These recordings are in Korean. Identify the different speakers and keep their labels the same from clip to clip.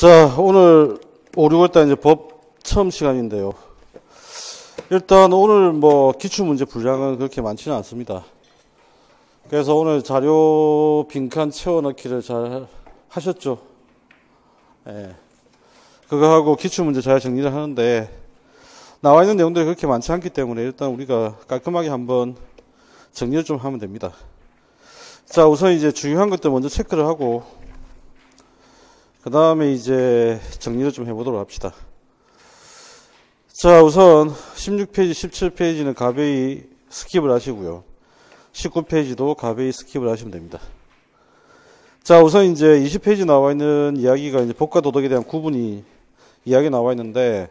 Speaker 1: 자, 오늘 5, 6월달 이제 법 처음 시간인데요. 일단 오늘 기출문제 분량은 그렇게 많지는 않습니다. 그래서 오늘 자료 빈칸 채워 넣기를 잘 하셨죠? 예. 그거 하고 기출문제 잘 정리를 하는데, 나와 있는 내용들이 그렇게 많지 않기 때문에 일단 우리가 깔끔하게 한번 정리를 좀 하면 됩니다. 자, 우선 이제 중요한 것들 먼저 체크를 하고, 그 다음에 이제 정리를 좀 해보도록 합시다. 자, 우선 16페이지, 17페이지는 가베이 스킵을 하시고요. 19페이지도 가베이 스킵을 하시면 됩니다. 자, 우선 이제 20페이지 나와 있는 이야기가 이제 법과 도덕에 대한 구분이 이야기 나와 있는데,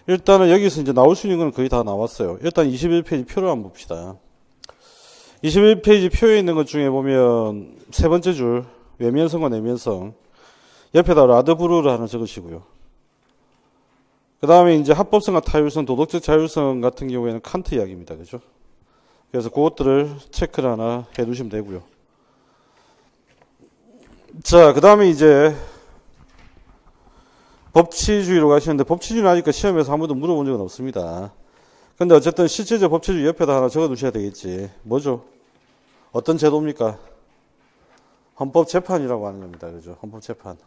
Speaker 1: 일단은 여기서 이제 나올 수 있는 건 거의 다 나왔어요. 일단 21페이지 표를 한번 봅시다. 21페이지 표에 있는 것 중에 보면 세 번째 줄, 외면성과 내면성. 옆에다 라드브루를 하나 적으시고요. 그 다음에 이제 합법성과 타율성, 도덕적 자율성 같은 경우에는 칸트 이야기입니다. 그죠? 그래서 그것들을 체크를 하나 해 두시면 되고요. 자, 그 다음에 이제 법치주의로 가시는데, 법치주의는 아직 시험에서 아무도 물어본 적은 없습니다. 근데 어쨌든 실제적 법치주의 옆에다 하나 적어 두셔야 되겠지. 뭐죠? 어떤 제도입니까? 헌법재판이라고 하는 겁니다. 그죠? 헌법재판.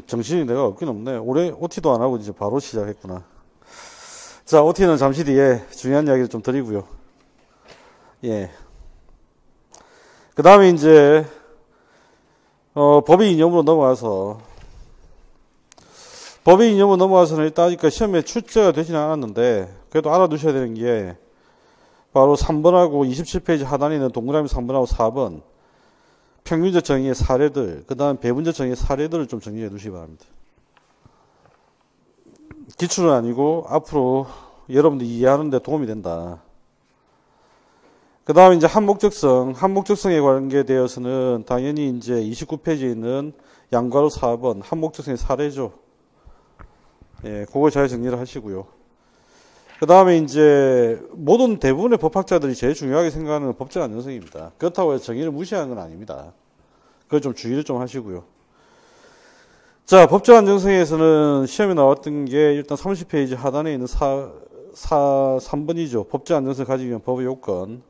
Speaker 1: 정신이 내가 없긴 없네. 올해 OT도 안 하고 이제 바로 시작했구나. 자, OT는 잠시 뒤에 중요한 이야기를 좀 드리고요. 예. 그 다음에 이제, 법의 이념으로 넘어와서, 법의 이념으로 넘어와서는 일단 아직 시험에 출제가 되지는 않았는데, 그래도 알아두셔야 되는 게, 바로 3번하고 27페이지 하단에 있는 동그라미 3번하고 4번, 평균적 정의의 사례들, 그 다음 배분적 정의의 사례들을 좀 정리해 두시기 바랍니다. 기출은 아니고 앞으로 여러분들이 이해하는 데 도움이 된다. 그 다음에 이제 한목적성에 관계되어서는 당연히 이제 29페이지에 있는 양괄호 4번, 한목적성의 사례죠. 예, 그걸 잘 정리를 하시고요. 그 다음에 이제 모든 대부분의 법학자들이 제일 중요하게 생각하는 법적 안정성입니다. 그렇다고 해서 정의를 무시하는 건 아닙니다. 그걸 좀 주의를 좀 하시고요. 자, 법적 안정성에서는 시험에 나왔던 게 일단 30페이지 하단에 있는 3번이죠. 법적 안정성을 가지기 위한 법의 요건.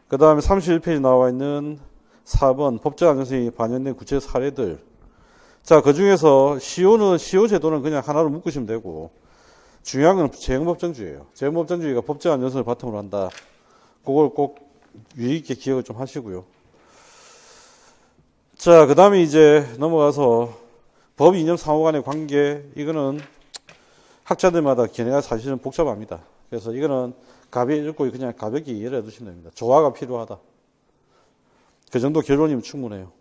Speaker 1: 그 다음에 31페이지 나와 있는 4번 법적 안정성이 반영된 구체적 사례들. 자, 그 중에서 시효 제도는 그냥 하나로 묶으시면 되고, 중요한 건 재형법정주의예요. 재형법정주의가 법적 안정성을 바탕으로 한다. 그걸 꼭 유의 있게 기억을 좀 하시고요. 자, 그 다음에 이제 넘어가서 법 이념 상호 간의 관계, 이거는 학자들마다 견해가 사실은 복잡합니다. 그래서 이거는 읽고 그냥 가볍게 이해를 해두시면 됩니다. 조화가 필요하다. 그 정도 결론이면 충분해요.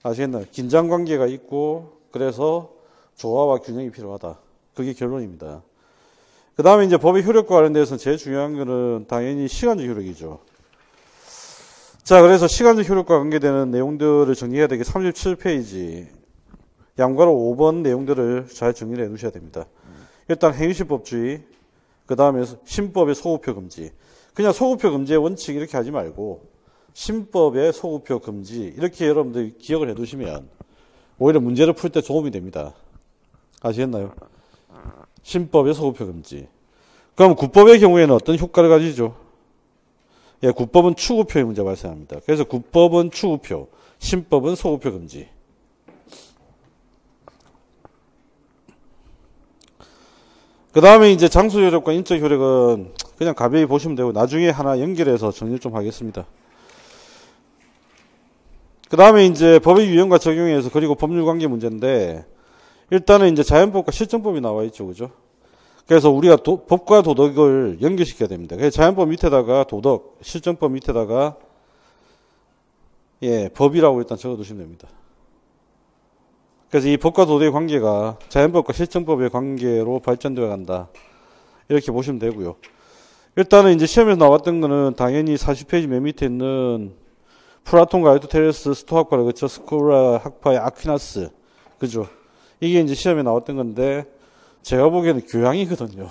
Speaker 1: 아시겠나요? 긴장 관계가 있고, 그래서 조화와 균형이 필요하다. 그게 결론입니다. 그 다음에 이제 법의 효력과 관련돼서는 제일 중요한 거는 당연히 시간적 효력이죠. 자, 그래서 시간적 효력과 관계되는 내용들을 정리해야 되게 37페이지 양괄호 5번 내용들을 잘 정리를 해 두셔야 됩니다. 일단 행위시법주의, 그 다음에 신법의 소급표 금지. 그냥 소급표 금지의 원칙 이렇게 하지 말고 신법의 소급표 금지 이렇게 여러분들 기억을 해 두시면 오히려 문제를 풀 때 도움이 됩니다. 아시겠나요? 신법의 소급표 금지. 그럼 구법의 경우에는 어떤 효과를 가지죠? 예, 구법은 추구표의 문제가 발생합니다. 그래서 구법은 추구표, 신법은 소급표 금지. 그 다음에 이제 장소 효력과 인적 효력은 그냥 가벼이 보시면 되고, 나중에 하나 연결해서 정리를 좀 하겠습니다. 그 다음에 이제 법의 유형과 적용에서 그리고 법률 관계 문제인데, 일단은 이제 자연법과 실정법이 나와 있죠. 그죠? 그래서 우리가 법과 도덕을 연결시켜야 됩니다. 그래서 자연법 밑에다가 도덕, 실정법 밑에다가 예, 법이라고 일단 적어 두시면 됩니다. 그래서 이 법과 도덕의 관계가 자연법과 실정법의 관계로 발전되어 간다. 이렇게 보시면 되고요. 일단은 이제 시험에서 나왔던 거는 당연히 40페이지 맨 밑에 있는 플라톤과 아리스토텔레스, 스토아과를 거쳐 스콜라 학파의 아퀴나스. 그죠? 이게 이제 시험에 나왔던 건데, 제가 보기에는 교양이거든요.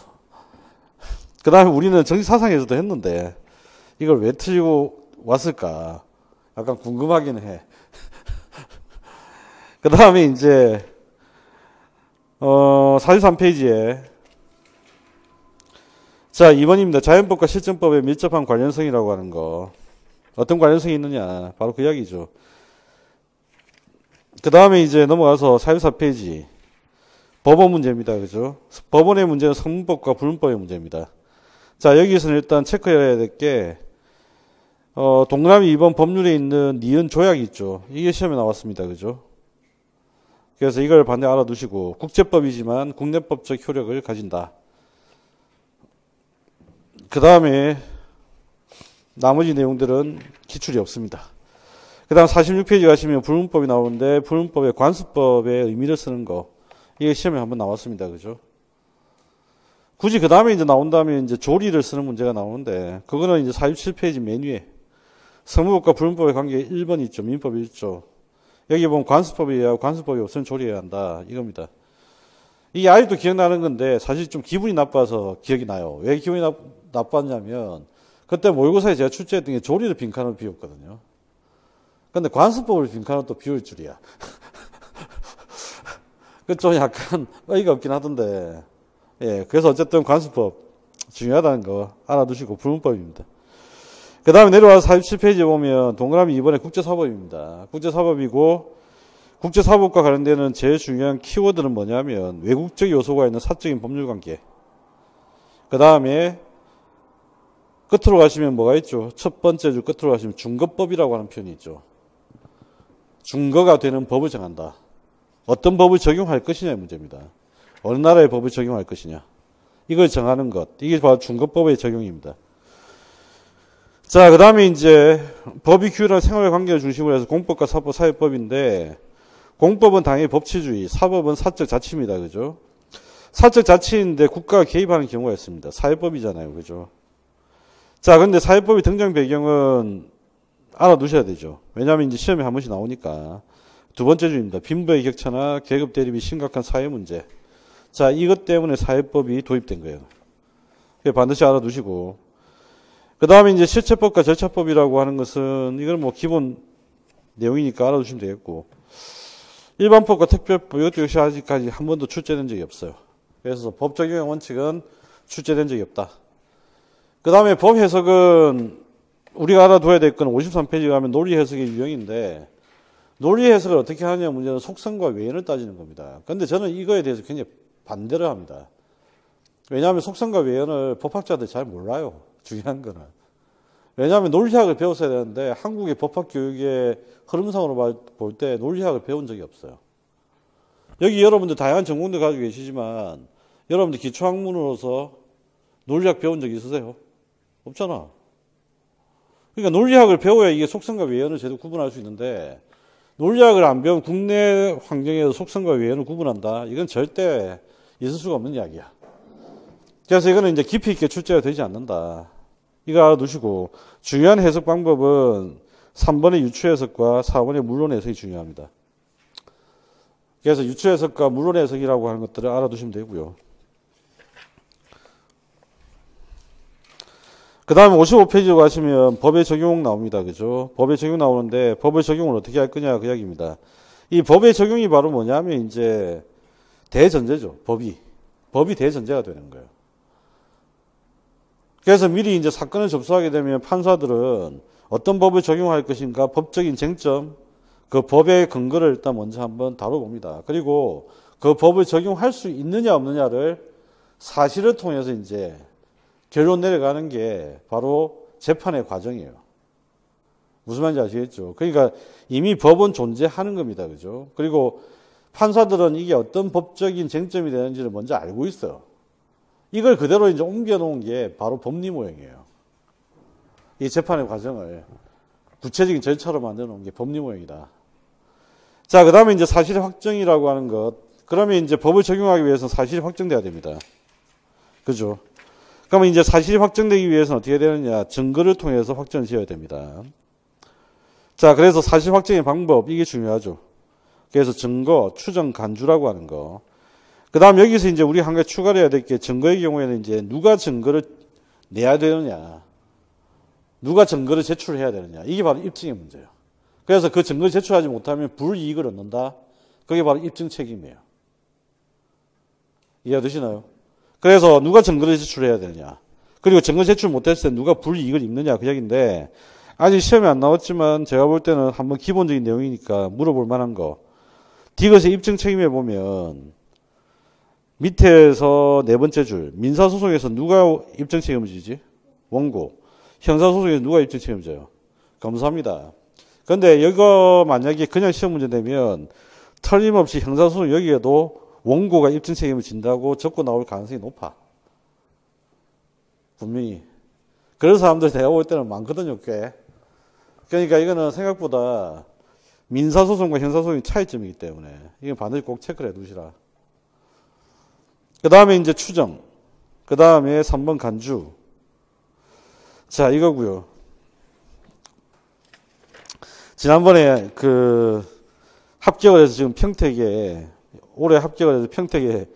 Speaker 1: 그 다음에 우리는 정치사상에서도 했는데, 이걸 왜 틀리고 왔을까? 약간 궁금하긴 해. 그 다음에 이제, 43페이지에, 자, 2번입니다. 자연법과 실정법의 밀접한 관련성이라고 하는 거. 어떤 관련성이 있느냐. 바로 그 이야기죠. 그 다음에 이제 넘어가서 44페이지. 법원 문제입니다. 그죠? 법원의 문제는 성문법과 불문법의 문제입니다. 자, 여기서는 일단 체크해야 될 게, 동그라미 2번 법률에 있는 니은 조약이 있죠. 이게 시험에 나왔습니다. 그죠? 그래서 이걸 반드시 알아두시고, 국제법이지만 국내법적 효력을 가진다. 그 다음에 나머지 내용들은 기출이 없습니다. 그 다음 46페이지 가시면 불문법이 나오는데 불문법의 관습법의 의미를 쓰는 거 이게 시험에 한번 나왔습니다. 그죠? 굳이 그 다음에 이제 나온다면 이제 조리를 쓰는 문제가 나오는데 그거는 이제 47페이지 맨 위에 성문법과 불문법의 관계 1번 있죠. 민법 1조. 여기 보면 관습법이야. 관습법이 없으면 조리해야 한다. 이겁니다. 이게 아직도 기억나는 건데 사실 좀 기분이 나빠서 기억이 나요. 왜 기분이 나빴냐면 그때 모의고사에 제가 출제했던 게 조리를 빈칸으로 비웠거든요. 근데 관습법을 빈칸으로 또 비울 줄이야. 그 좀 약간 어이가 없긴 하던데. 예, 그래서 어쨌든 관습법 중요하다는 거 알아두시고 불문법입니다. 그 다음에 내려와서 47페이지에 보면 동그라미 2번에 국제사법입니다. 국제사법이고 국제사법과 관련되는 제일 중요한 키워드는 뭐냐면 외국적 요소가 있는 사적인 법률관계. 그 다음에 끝으로 가시면 뭐가 있죠? 첫 번째 줄 끝으로 가시면 준거법이라고 하는 표현이 있죠. 준거가 되는 법을 정한다. 어떤 법을 적용할 것이냐의 문제입니다. 어느 나라의 법을 적용할 것이냐. 이걸 정하는 것. 이게 바로 준거법의 적용입니다. 자, 그 다음에 이제 법이 규율한 생활 관계를 중심으로 해서 공법과 사법, 사회법인데 공법은 당연히 법치주의, 사법은 사적 자치입니다. 그죠? 사적 자치인데 국가가 개입하는 경우가 있습니다. 사회법이잖아요. 그죠? 자, 근데 사회법의 등장 배경은 알아두셔야 되죠. 왜냐하면 이제 시험에 한 번씩 나오니까. 두 번째 주입니다. 빈부의 격차나 계급 대립이 심각한 사회 문제. 자, 이것 때문에 사회법이 도입된 거예요. 반드시 알아두시고. 그 다음에 이제 실체법과 절차법이라고 하는 것은 이건 뭐 기본 내용이니까 알아두시면 되겠고. 일반법과 특별법, 이것도 역시 아직까지 한 번도 출제된 적이 없어요. 그래서 법 적용의 원칙은 출제된 적이 없다. 그 다음에 법 해석은 우리가 알아둬야 될 건 53페이지 가면 논리 해석의 유형인데 논리 해석을 어떻게 하냐 문제는 속성과 외연을 따지는 겁니다. 그런데 저는 이거에 대해서 굉장히 반대를 합니다. 왜냐하면 속성과 외연을 법학자들이 잘 몰라요. 중요한 거는. 왜냐하면 논리학을 배웠어야 되는데 한국의 법학 교육의 흐름상으로 볼 때 논리학을 배운 적이 없어요. 여기 여러분들 다양한 전공들 가지고 계시지만 여러분들 기초학문으로서 논리학 배운 적 있으세요? 없잖아. 그러니까 논리학을 배워야 이게 속성과 외연을 제대로 구분할 수 있는데 논리학을 안 배우면 국내 환경에서 속성과 외연을 구분한다. 이건 절대 있을 수가 없는 이야기야. 그래서 이거는 이제 깊이 있게 출제가 되지 않는다. 이거 알아두시고 중요한 해석 방법은 3번의 유추 해석과 4번의 물론 해석이 중요합니다. 그래서 유추 해석과 물론 해석이라고 하는 것들을 알아두시면 되고요. 그 다음에 55페이지로 가시면 법의 적용 나옵니다. 그죠? 법의 적용 나오는데 법의 적용을 어떻게 할 거냐 그 이야기입니다. 이 법의 적용이 바로 뭐냐면 이제 대전제죠. 법이 대전제가 되는 거예요. 그래서 미리 이제 사건을 접수하게 되면 판사들은 어떤 법을 적용할 것인가 법적인 쟁점, 그 법의 근거를 일단 먼저 한번 다뤄봅니다. 그리고 그 법을 적용할 수 있느냐 없느냐를 사실을 통해서 이제 결론 내려가는 게 바로 재판의 과정이에요. 무슨 말인지 아시겠죠? 그러니까 이미 법은 존재하는 겁니다. 그죠? 그리고 판사들은 이게 어떤 법적인 쟁점이 되는지를 먼저 알고 있어요. 이걸 그대로 이제 옮겨놓은 게 바로 법리 모형이에요. 이 재판의 과정을 구체적인 절차로 만들어 놓은 게 법리 모형이다. 자, 그 다음에 이제 사실 확정이라고 하는 것. 그러면 이제 법을 적용하기 위해서 사실이 확정돼야 됩니다. 그죠? 그러면 이제 사실이 확정되기 위해서는 어떻게 되느냐. 증거를 통해서 확정을 지어야 됩니다. 자, 그래서 사실 확정의 방법, 이게 중요하죠. 그래서 증거, 추정, 간주라고 하는 거. 그 다음 여기서 이제 우리 한 가지 추가를 해야 될 게 증거의 경우에는 이제 누가 증거를 내야 되느냐. 누가 증거를 제출해야 되느냐. 이게 바로 입증의 문제예요. 그래서 그 증거를 제출하지 못하면 불이익을 얻는다. 그게 바로 입증 책임이에요. 이해되시나요? 그래서 누가 증거를 제출해야 되느냐. 그리고 증거 제출 못했을 때 누가 불이익을 입느냐. 그 얘기인데 아직 시험에 안 나왔지만 제가 볼 때는 한번 기본적인 내용이니까 물어볼 만한 거. 디귿의 입증 책임에 보면 밑에서 네 번째 줄 민사소송에서 누가 입증 책임을 지지? 원고. 형사소송에서 누가 입증 책임을 져요? 검사입니다. 근데 이거 만약에 그냥 시험 문제 되면 틀림없이 형사소송 여기에도 원고가 입증 책임을 진다고 적고 나올 가능성이 높아. 분명히. 그런 사람들 내가 볼 때는 많거든요, 꽤. 그러니까 이거는 생각보다 민사소송과 형사소송의 차이점이기 때문에 이건 반드시 꼭 체크를 해 두시라. 그 다음에 이제 추정. 그 다음에 3번 간주. 자, 이거고요. 지난번에 합격을 해서 지금 평택에, 올해 합격을 해서 평택에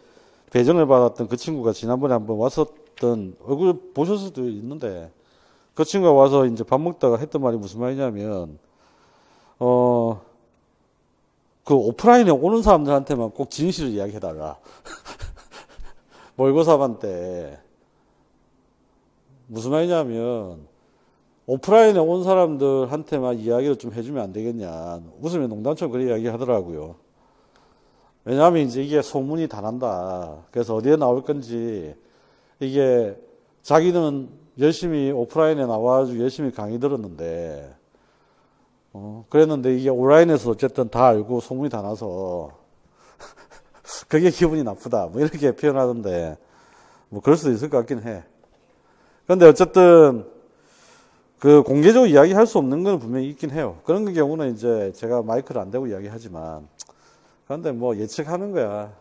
Speaker 1: 배정을 받았던 그 친구가 지난번에 한번 왔었던, 얼굴 보실 수도 있는데, 그 친구가 와서 이제 밥 먹다가 했던 말이 무슨 말이냐면, 그 오프라인에 오는 사람들한테만 꼭 진실을 이야기해달라. 모의고사 때. 무슨 말이냐면, 오프라인에 온 사람들한테만 이야기를 좀 해주면 안 되겠냐. 웃으면 농담처럼 그렇게 이야기 하더라고요. 왜냐하면 이제 이게 소문이 다 난다. 그래서 어디에 나올 건지, 이게 자기는 열심히 오프라인에 나와가지고 열심히 강의 들었는데, 그랬는데 이게 온라인에서 어쨌든 다 알고 소문이 다 나서, 그게 기분이 나쁘다. 뭐 이렇게 표현하던데, 뭐 그럴 수도 있을 것 같긴 해. 근데 어쨌든, 공개적으로 이야기할 수 없는 건 분명히 있긴 해요. 그런 경우는 이제 제가 마이크를 안 대고 이야기하지만, 그런데 뭐 예측하는 거야.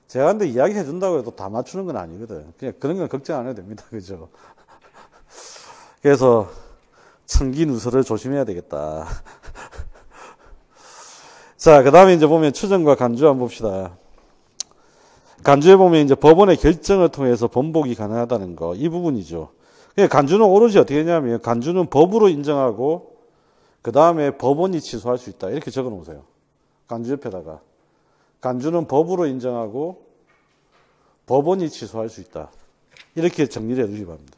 Speaker 1: 제가 근데 이야기해 준다고 해도 다 맞추는 건 아니거든. 그냥 그런 건 걱정 안 해도 됩니다. 그죠? 그래서, 청기 누설을 조심해야 되겠다. 자, 그 다음에 이제 보면 추정과 간주 한번 봅시다. 간주에 보면 이제 법원의 결정을 통해서 번복이 가능하다는 거, 이 부분이죠. 간주는 오로지 어떻게 했냐면, 간주는 법으로 인정하고, 그 다음에 법원이 취소할 수 있다. 이렇게 적어 놓으세요. 간주 옆에다가. 간주는 법으로 인정하고, 법원이 취소할 수 있다. 이렇게 정리를 해 두시기 바랍니다.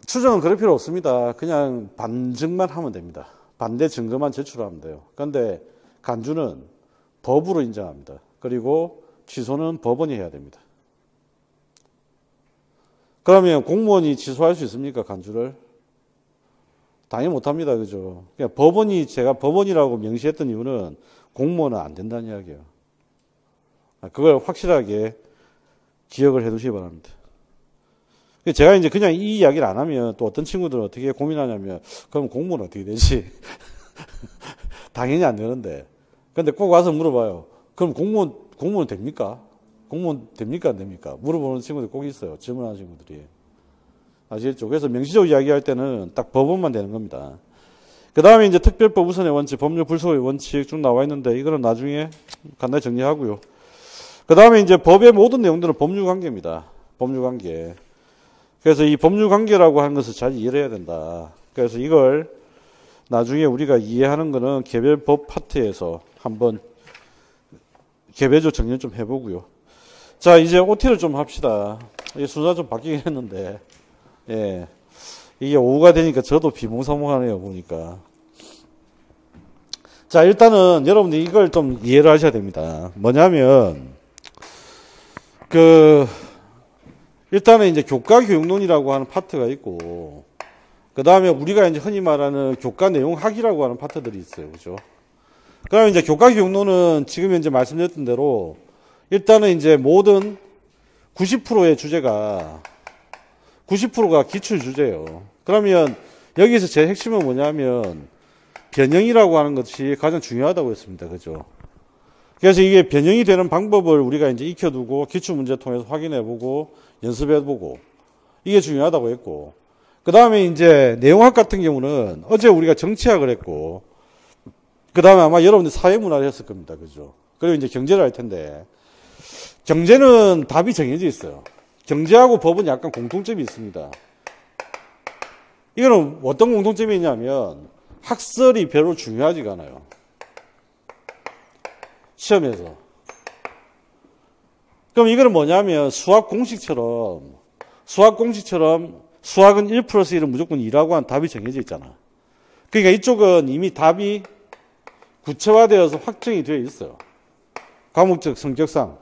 Speaker 1: 추정은 그럴 필요 없습니다. 그냥 반증만 하면 됩니다. 반대 증거만 제출하면 돼요. 그런데 간주는 법으로 인정합니다. 그리고 취소는 법원이 해야 됩니다. 그러면 공무원이 취소할 수 있습니까? 간주를? 당연히 못합니다. 그죠? 그러니까 제가 법원이라고 명시했던 이유는 공무원은 안 된다는 이야기예요. 그걸 확실하게 기억을 해 두시기 바랍니다. 제가 이제 그냥 이 이야기를 안 하면 또 어떤 친구들은 어떻게 고민하냐면, 그럼 공무원은 어떻게 되지? 당연히 안 되는데. 근데 꼭 와서 물어봐요. 그럼 공무원 됩니까? 공무원 됩니까? 안 됩니까? 물어보는 친구들 꼭 있어요. 질문하는 친구들이. 아시겠죠? 그래서 명시적으로 이야기할 때는 딱 법원만 되는 겁니다. 그 다음에 이제 특별법 우선의 원칙, 법률 불소의 원칙 쭉 나와 있는데, 이거는 나중에 간단히 정리하고요. 그 다음에 이제 법의 모든 내용들은 법률 관계입니다. 법률 관계. 그래서 이 법률 관계라고 하는 것을 잘 이해를 해야 된다. 그래서 이걸 나중에 우리가 이해하는 거는 개별 법 파트에서 한번 개별적 정리를 좀 해보고요. 자, 이제 OT를 좀 합시다. 이 순서 좀 바뀌긴 했는데, 예. 이게 오후가 되니까 저도 비몽사몽하네요, 보니까. 자, 일단은 여러분들 이걸 좀 이해를 하셔야 됩니다. 뭐냐면, 일단은 이제 교과교육론이라고 하는 파트가 있고, 그 다음에 우리가 이제 흔히 말하는 교과 내용학이라고 하는 파트들이 있어요. 그죠? 그러면 이제 교과교육론은 지금 현재 말씀드렸던 대로, 일단은 이제 모든 90%의 주제가, 90%가 기출 주제예요. 그러면 여기서 제일 핵심은 뭐냐면, 변형이라고 하는 것이 가장 중요하다고 했습니다. 그죠? 그래서 이게 변형이 되는 방법을 우리가 이제 익혀두고 기출문제 통해서 확인해보고 연습해보고 이게 중요하다고 했고, 그 다음에 이제 내용학 같은 경우는 어제 우리가 정치학을 했고, 그 다음에 아마 여러분들 사회문화를 했을 겁니다. 그죠? 그리고 이제 경제를 할 텐데, 경제는 답이 정해져 있어요. 경제하고 법은 약간 공통점이 있습니다. 이거는 어떤 공통점이 있냐면 학설이 별로 중요하지가 않아요. 시험에서. 그럼 이거는 뭐냐면 수학 공식처럼 수학은 1 플러스 1은 무조건 2라고 한 답이 정해져 있잖아. 그러니까 이쪽은 이미 답이 구체화되어서 확정이 되어 있어요. 과목적 성격상.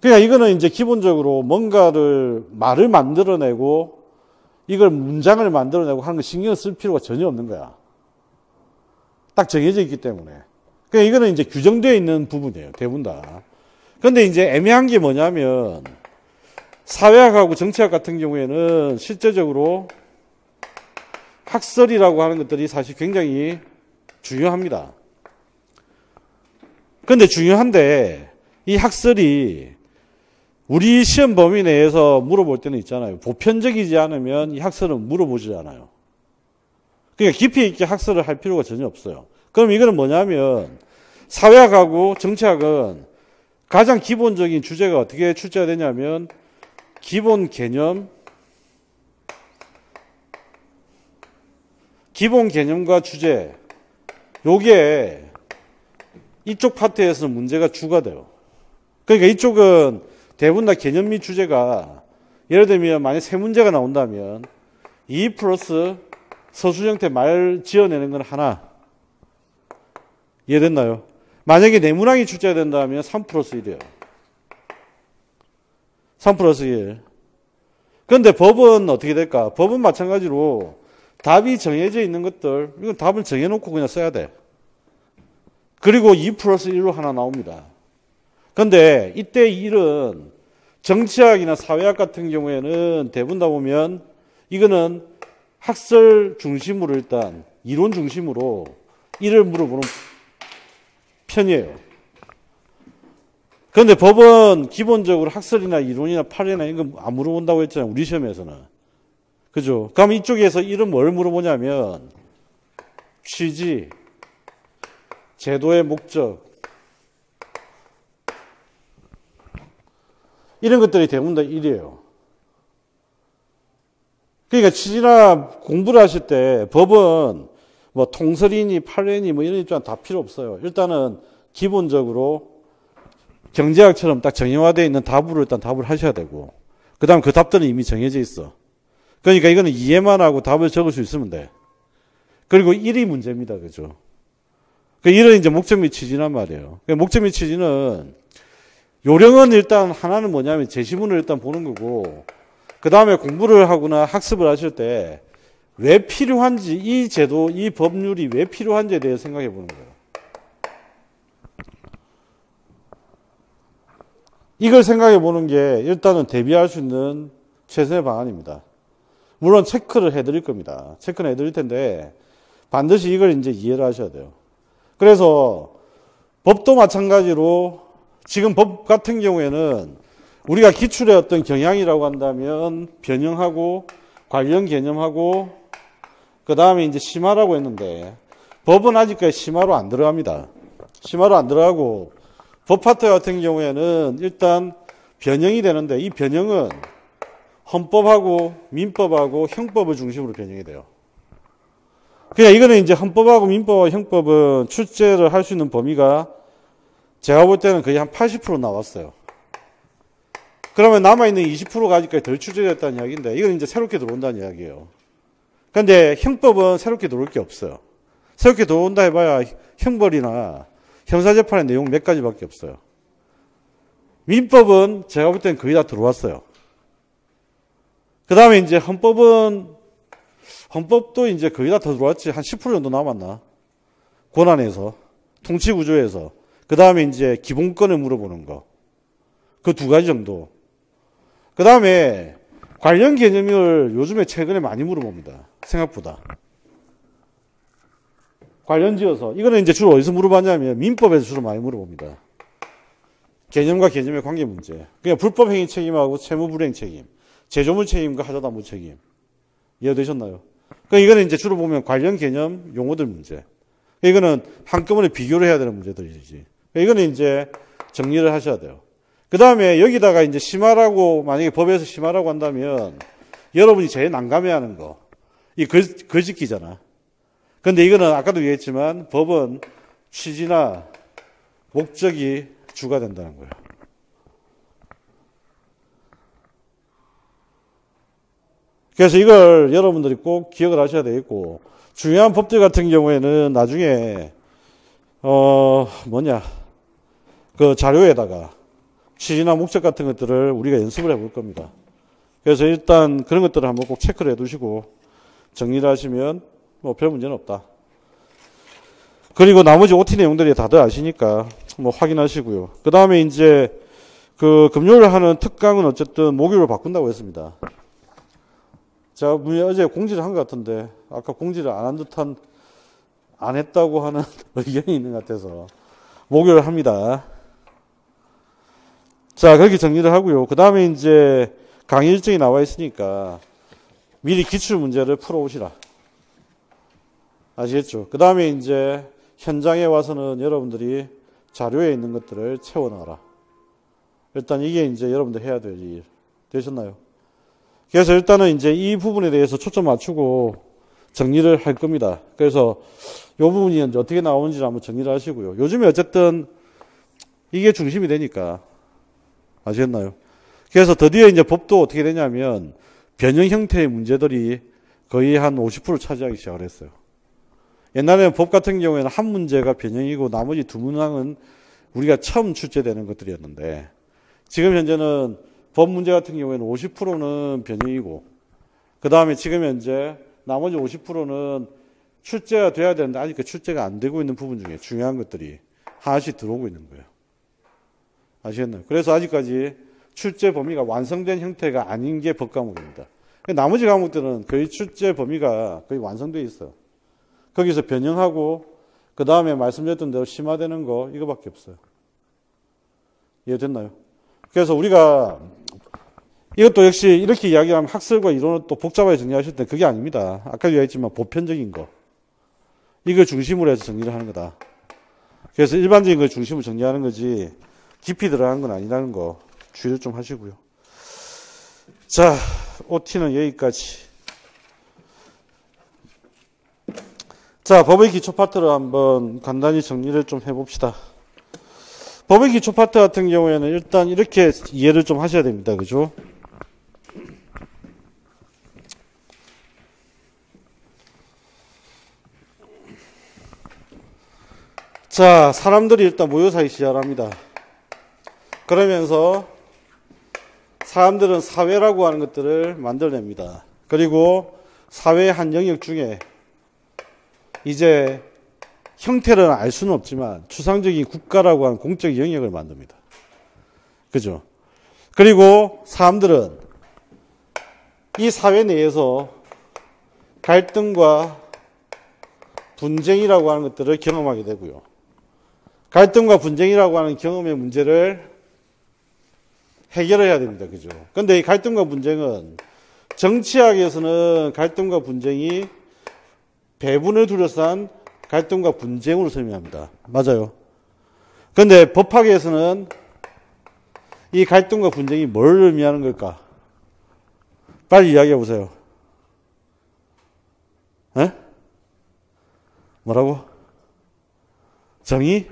Speaker 1: 그러니까 이거는 이제 기본적으로 뭔가를 말을 만들어내고 이걸 문장을 만들어내고 하는 거 신경 쓸 필요가 전혀 없는 거야. 딱 정해져 있기 때문에. 그러니까 이거는 이제 규정되어 있는 부분이에요. 대부분 다. 근데 이제 애매한 게 뭐냐면 사회학하고 정치학 같은 경우에는 실제적으로 학설이라고 하는 것들이 사실 굉장히 중요합니다. 근데 중요한데 이 학설이 우리 시험 범위 내에서 물어볼 때는 있잖아요. 보편적이지 않으면 이 학설은 물어보지 않아요. 그러니까 깊이 있게 학설을 할 필요가 전혀 없어요. 그럼 이거는 뭐냐면 사회학하고 정치학은 가장 기본적인 주제가 어떻게 출제가 되냐면 기본 개념과 주제, 요게 이쪽 파트에서 문제가 주가 돼요. 그러니까 이쪽은 대부분 다 개념 및 주제가 예를 들면 만약 세 문제가 나온다면 2 플러스 서술 형태 말 지어내는 건 하나. 이해됐나요? 만약에 네 문항이 출제가 된다면 3 플러스 1이에요. 3 플러스 1. 그런데 법은 어떻게 될까? 법은 마찬가지로 답이 정해져 있는 것들, 이건 답을 정해놓고 그냥 써야 돼. 그리고 2 플러스 1로 하나 나옵니다. 그런데 이때 1은 정치학이나 사회학 같은 경우에는 대부분 다 보면 이거는 학설 중심으로 일단 이론 중심으로 1을 물어보는 편이에요. 그런데 법은 기본적으로 학설이나 이론이나 판례나 이런 거 안 물어본다고 했잖아요. 우리 시험에서는. 그죠? 그럼 이쪽에서 1은 뭘 물어보냐면 취지, 제도의 목적, 이런 것들이 대부분 다 1이에요. 그러니까 취지나 공부를 하실 때 법은 뭐 통설이니 판례니 뭐 이런 입장 다 필요 없어요. 일단은 기본적으로 경제학처럼 딱 정형화되어 있는 답으로 일단 답을 하셔야 되고, 그 다음 그 답들은 이미 정해져 있어. 그러니까 이거는 이해만 하고 답을 적을 수 있으면 돼. 그리고 1이 문제입니다. 그죠? 그 1은 이제 목적 및 취지란 말이에요. 목적 및 취지는 요령은 일단 하나는 뭐냐면 제시문을 일단 보는 거고, 그 다음에 공부를 하거나 학습을 하실 때 왜 필요한지, 이 제도, 이 법률이 왜 필요한지에 대해 생각해 보는 거예요. 이걸 생각해 보는 게 일단은 대비할 수 있는 최선의 방안입니다. 물론 체크를 해드릴 겁니다. 체크는 해드릴 텐데 반드시 이걸 이제 이해를 하셔야 돼요. 그래서 법도 마찬가지로 지금 법 같은 경우에는 우리가 기출의 어떤 경향이라고 한다면 변형하고 관련 개념하고 그 다음에 이제 심화라고 했는데 법은 아직까지 심화로 안 들어갑니다. 심화로 안 들어가고 법 파트 같은 경우에는 일단 변형이 되는데 이 변형은 헌법하고 민법하고 형법을 중심으로 변형이 돼요. 그러니까 이거는 이제 헌법하고 민법하고 형법은 출제를 할 수 있는 범위가 제가 볼 때는 거의 한 80% 나왔어요. 그러면 남아있는 20%가 아직까지 덜 출제됐다는 이야기인데 이건 이제 새롭게 들어온다는 이야기예요. 그런데 형법은 새롭게 들어올 게 없어요. 새롭게 들어온다 해봐야 형벌이나 형사재판의 내용 몇 가지밖에 없어요. 민법은 제가 볼 때는 거의 다 들어왔어요. 그 다음에 이제 헌법도 이제 거의 다 들어왔지. 한 10% 정도 남았나? 권한에서, 통치구조에서. 그 다음에 이제 기본권을 물어보는 거. 그 두 가지 정도. 그 다음에 관련 개념을 요즘에 최근에 많이 물어봅니다. 생각보다. 관련 지어서. 이거는 이제 주로 어디서 물어봤냐면 민법에서 주로 많이 물어봅니다. 개념과 개념의 관계 문제. 그냥 불법 행위 책임하고 채무 불이행 책임. 제조물 책임과 하자담보 책임. 이해되셨나요? 그러니까 이거는 이제 주로 보면 관련 개념 용어들 문제. 이거는 한꺼번에 비교를 해야 되는 문제들이지. 이거는 이제 정리를 하셔야 돼요. 그 다음에 여기다가 이제 심화라고, 만약에 법에서 심화라고 한다면 여러분이 제일 난감해 하는 거. 이 거짓기잖아. 근데 이거는 아까도 얘기했지만 법은 취지나 목적이 주가 된다는 거예요. 그래서 이걸 여러분들이 꼭 기억을 하셔야 되겠고, 중요한 법들 같은 경우에는 나중에 그 자료에다가 취지나 목적 같은 것들을 우리가 연습을 해볼 겁니다. 그래서 일단 그런 것들을 한번 꼭 체크를 해두시고 정리를 하시면 뭐 별 문제는 없다. 그리고 나머지 OT 내용들이 다들 아시니까 뭐 확인하시고요. 그 다음에 이제 그 금요일 하는 특강은 어쨌든 목요일로 바꾼다고 했습니다. 제가 어제 공지를 한 것 같은데 아까 공지를 안 한 듯한 안 했다고 하는 의견이 있는 것 같아서 목요일 합니다. 자, 그렇게 정리를 하고요. 그 다음에 이제 강의 일정이 나와 있으니까 미리 기출 문제를 풀어오시라. 아시겠죠? 그 다음에 이제 현장에 와서는 여러분들이 자료에 있는 것들을 채워넣어라. 일단 이게 이제 여러분들 해야 될 일 되셨나요? 그래서 일단은 이제 이 부분에 대해서 초점 맞추고 정리를 할 겁니다. 그래서 이 부분이 이제 어떻게 나오는지 한번 정리를 하시고요. 요즘에 어쨌든 이게 중심이 되니까 아시겠나요? 그래서 드디어 이제 법도 어떻게 되냐면 변형 형태의 문제들이 거의 한 50% 차지하기 시작을 했어요. 옛날에는 법 같은 경우에는 한 문제가 변형이고 나머지 두 문항은 우리가 처음 출제되는 것들이었는데 지금 현재는 법 문제 같은 경우에는 50%는 변형이고 그 다음에 지금 현재 나머지 50%는 출제가 돼야 되는데 아직 그 출제가 안 되고 있는 부분 중에 중요한 것들이 하나씩 들어오고 있는 거예요. 아시겠나요? 그래서 아직까지 출제 범위가 완성된 형태가 아닌 게 법 과목입니다. 나머지 과목들은 거의 출제 범위가 거의 완성되어 있어요. 거기서 변형하고 그 다음에 말씀드렸던 대로 심화되는 거 이거밖에 없어요. 이해됐나요? 그래서 우리가 이것도 역시 이렇게 이야기하면 학설과 이론을 또 복잡하게 정리하실 때 그게 아닙니다. 아까도 이야기했지만 보편적인 거 이걸 중심으로 해서 정리를 하는 거다. 그래서 일반적인 걸 중심으로 정리하는 거지 깊이 들어가는 건 아니라는 거 주의를 좀 하시고요. 자, OT는 여기까지. 자, 법의 기초 파트를 한번 간단히 정리를 좀 해봅시다. 법의 기초 파트 같은 경우에는 일단 이렇게 이해를 좀 하셔야 됩니다. 그죠? 자, 사람들이 일단 모여서 시작을 합니다. 그러면서 사람들은 사회라고 하는 것들을 만들어냅니다. 그리고 사회의 한 영역 중에 이제 형태를 알 수는 없지만 추상적인 국가라고 하는 공적 영역을 만듭니다. 그죠? 그리고 사람들은 이 사회 내에서 갈등과 분쟁이라고 하는 것들을 경험하게 되고요. 갈등과 분쟁이라고 하는 경험의 문제를 해결해야 됩니다. 그죠? 근데 이 갈등과 분쟁은 정치학에서는 갈등과 분쟁이 배분을 둘러싼 갈등과 분쟁으로 설명합니다. 맞아요. 근데 법학에서는 이 갈등과 분쟁이 뭘 의미하는 걸까? 빨리 이야기해 보세요. 에? 뭐라고? 정의?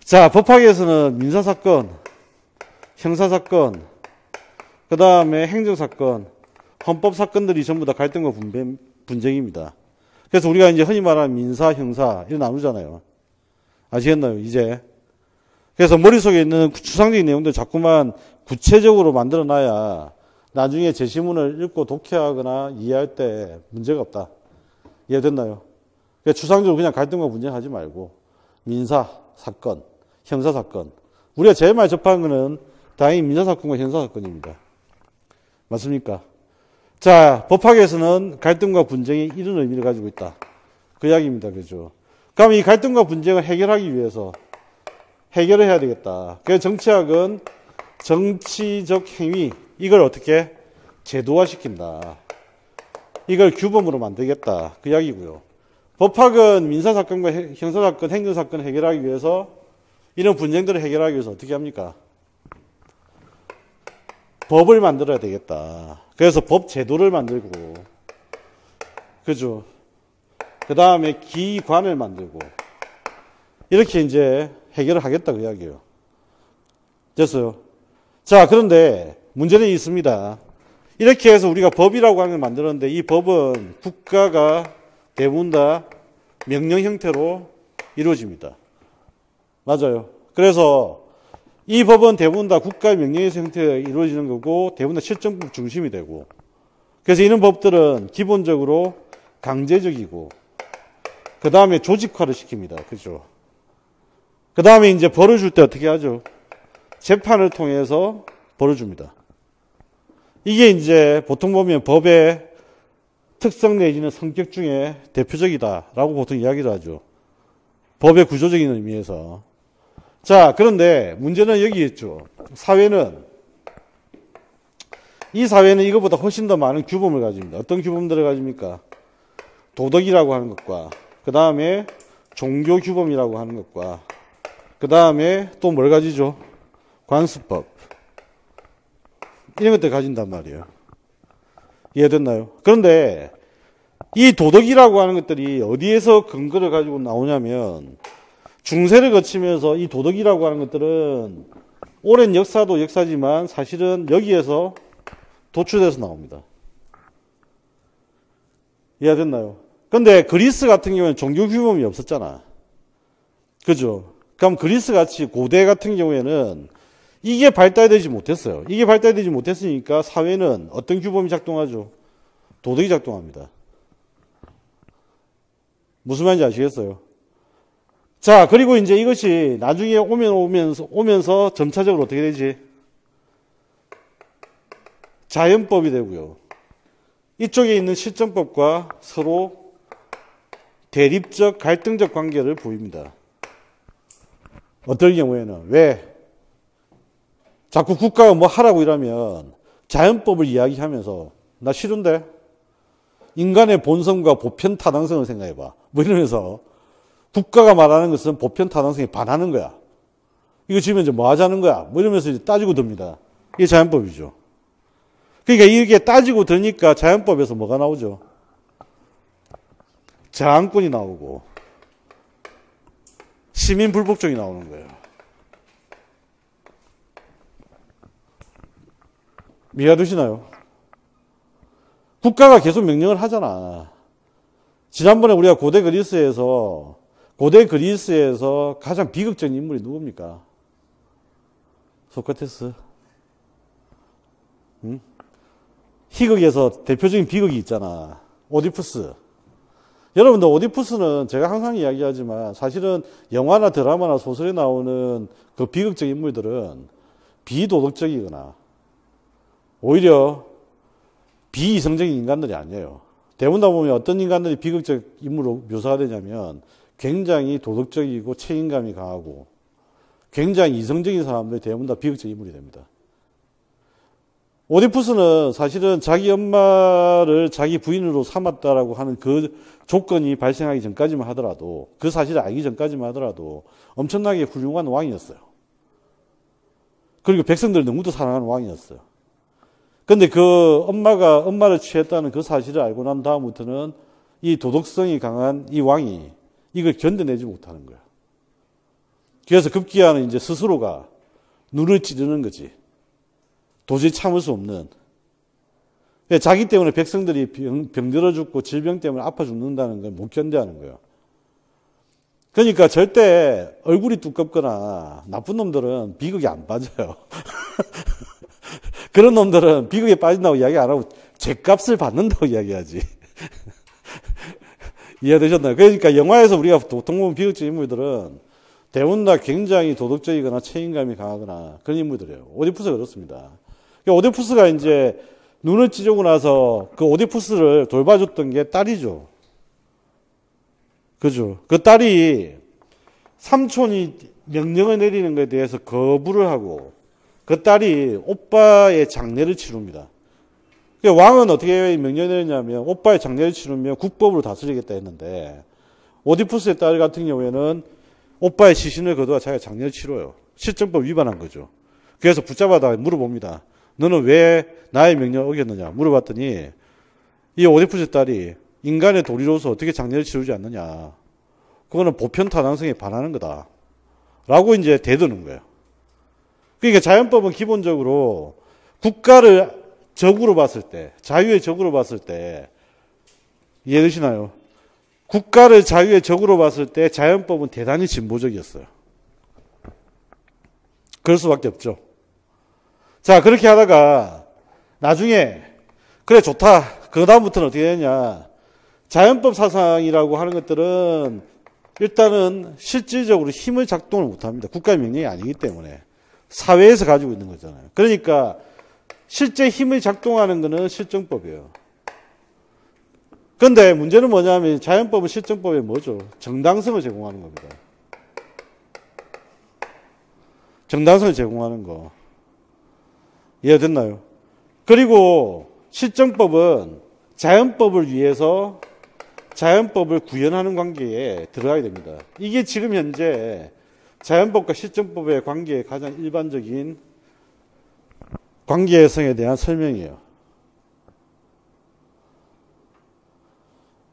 Speaker 1: 자, 법학에서는 민사사건, 형사사건, 그 다음에 행정사건, 헌법사건들이 전부 다 갈등과 분쟁입니다. 그래서 우리가 이제 흔히 말하는 민사, 형사, 이런 나누잖아요. 아시겠나요, 이제? 그래서 머릿속에 있는 추상적인 내용들 자꾸만 구체적으로 만들어 놔야 나중에 제시문을 읽고 독해하거나 이해할 때 문제가 없다. 이해됐나요? 그러니까 추상적으로 그냥 갈등과 분쟁하지 말고 민사, 사건, 형사사건. 우리가 제일 많이 접한 거는 다행히 민사사건과 형사사건입니다. 맞습니까? 자, 법학에서는 갈등과 분쟁이 이런 의미를 가지고 있다. 그 이야기입니다. 그죠? 그럼 이 갈등과 분쟁을 해결하기 위해서 해결을 해야 되겠다. 그래서 정치학은 정치적 행위, 이걸 어떻게 제도화시킨다. 이걸 규범으로 만들겠다. 그 이야기고요. 법학은 민사사건과 형사사건, 행정사건을 해결하기 위해서 이런 분쟁들을 해결하기 위해서 어떻게 합니까? 법을 만들어야 되겠다. 그래서 법 제도를 만들고 그죠? 그 다음에 기관을 만들고 이렇게 이제 해결을 하겠다 그 이야기예요. 됐어요? 자, 그런데 문제는 있습니다. 이렇게 해서 우리가 법이라고 하는 걸 만들었는데 이 법은 국가가 대부분 다 명령 형태로 이루어집니다. 맞아요. 그래서 이 법은 대부분 다 국가의 명령 형태로 이루어지는 거고 대부분 다 실정법 중심이 되고 그래서 이런 법들은 기본적으로 강제적이고 그 다음에 조직화를 시킵니다. 그죠? 그 다음에 이제 벌을 줄 때 어떻게 하죠? 재판을 통해서 벌을 줍니다. 이게 이제 보통 보면 법의 특성 내지는 성격 중에 대표적이다라고 보통 이야기를 하죠. 법의 구조적인 의미에서. 자, 그런데 문제는 여기 있죠. 이 사회는 이것보다 훨씬 더 많은 규범을 가집니다. 어떤 규범들을 가집니까? 도덕이라고 하는 것과 그 다음에 종교 규범이라고 하는 것과 그 다음에 또 뭘 가지죠? 관습법. 이런 것들 가진단 말이에요. 이해됐나요? 그런데 이 도덕이라고 하는 것들이 어디에서 근거를 가지고 나오냐면 중세를 거치면서 이 도덕이라고 하는 것들은 오랜 역사도 역사지만 사실은 여기에서 도출돼서 나옵니다. 이해됐나요? 근데 그리스 같은 경우에는 종교 규범이 없었잖아. 그죠? 그럼 그리스 같이 고대 같은 경우에는 이게 발달되지 못했어요. 이게 발달되지 못했으니까 사회는 어떤 규범이 작동하죠? 도덕이 작동합니다. 무슨 말인지 아시겠어요? 자, 그리고 이제 이것이 나중에 오면서 점차적으로 어떻게 되지? 자연법이 되고요. 이쪽에 있는 실정법과 서로 대립적, 갈등적 관계를 보입니다. 어떨 경우에는 왜? 자꾸 국가가 뭐 하라고 이러면 자연법을 이야기하면서 나 싫은데? 인간의 본성과 보편 타당성을 생각해봐. 뭐 이러면서 국가가 말하는 것은 보편 타당성에 반하는 거야. 이거 지금 이제 뭐 하자는 거야? 뭐 이러면서 이제 따지고 듭니다. 이게 자연법이죠. 그러니까 이렇게 따지고 드니까 자연법에서 뭐가 나오죠? 저항권이 나오고 시민 불복종이 나오는 거예요. 이해되시나요? 국가가 계속 명령을 하잖아. 지난번에 우리가 고대 그리스에서 가장 비극적인 인물이 누굽니까? 소크라테스. 응? 희극에서 대표적인 비극이 있잖아. 오디푸스. 여러분들 오디푸스는 제가 항상 이야기하지만 사실은 영화나 드라마나 소설에 나오는 그 비극적인 인물들은 비도덕적이거나 오히려 비이성적인 인간들이 아니에요. 대부분 다 보면 어떤 인간들이 비극적 인물로 묘사가 되냐면 굉장히 도덕적이고 책임감이 강하고 굉장히 이성적인 사람들이 대부분 다 비극적 인물이 됩니다. 오디푸스는 사실은 자기 엄마를 자기 부인으로 삼았다라고 하는 그 조건이 발생하기 전까지만 하더라도 그 사실을 알기 전까지만 하더라도 엄청나게 훌륭한 왕이었어요. 그리고 백성들을 너무도 사랑하는 왕이었어요. 근데 그 엄마를 취했다는 그 사실을 알고 난 다음부터는 이 도덕성이 강한 이 왕이 이걸 견뎌내지 못하는 거야. 그래서 급기야는 이제 스스로가 눈을 찌르는 거지. 도저히 참을 수 없는. 자기 때문에 백성들이 병들어 죽고 질병 때문에 아파 죽는다는 걸 못 견뎌하는 거예요. 그러니까 절대 얼굴이 두껍거나 나쁜 놈들은 비극에 안 빠져요. 그런 놈들은 비극에 빠진다고 이야기 안 하고 죗값을 받는다고 이야기하지. 이해되셨나요? 그러니까 영화에서 우리가 보통 보면 비극적 인물들은 대부분 다 굉장히 도덕적이거나 책임감이 강하거나 그런 인물들이에요. 오디푸스가 그렇습니다. 오디푸스가 이제 눈을 찌르고 나서 그 오디푸스를 돌봐줬던 게 딸이죠. 그죠? 그 딸이 삼촌이 명령을 내리는 것에 대해서 거부를 하고 그 딸이 오빠의 장례를 치릅니다. 왕은 어떻게 명령을 내렸냐면 오빠의 장례를 치르면 국법으로 다스리겠다 했는데 오디푸스의 딸 같은 경우에는 오빠의 시신을 거두어 자기가 장례를 치러요. 실정법 위반한 거죠. 그래서 붙잡아다 물어봅니다. 너는 왜 나의 명령을 어겼느냐 물어봤더니 이 오디푸스의 딸이 인간의 도리로서 어떻게 장례를 치르지 않느냐. 그거는 보편 타당성에 반하는 거다. 라고 이제 대드는 거예요. 그러니까 자연법은 기본적으로 국가를 적으로 봤을 때, 자유의 적으로 봤을 때, 이해되시나요? 국가를 자유의 적으로 봤을 때 자연법은 대단히 진보적이었어요. 그럴 수밖에 없죠. 자, 그렇게 하다가 나중에 그래 좋다. 그 다음부터는 어떻게 되냐. 자연법 사상이라고 하는 것들은 일단은 실질적으로 힘을 작동을 못합니다. 국가의 명령이 아니기 때문에. 사회에서 가지고 있는 거잖아요. 그러니까 실제 힘을 작동하는 것은 실정법이에요. 그런데 문제는 뭐냐면 자연법은 실정법에 뭐죠? 정당성을 제공하는 겁니다. 정당성을 제공하는 거. 이해됐나요? 그리고 실정법은 자연법을 위해서 자연법을 구현하는 관계에 들어가야 됩니다. 이게 지금 현재 자연법과 실정법의 관계의 가장 일반적인 관계성에 대한 설명이에요.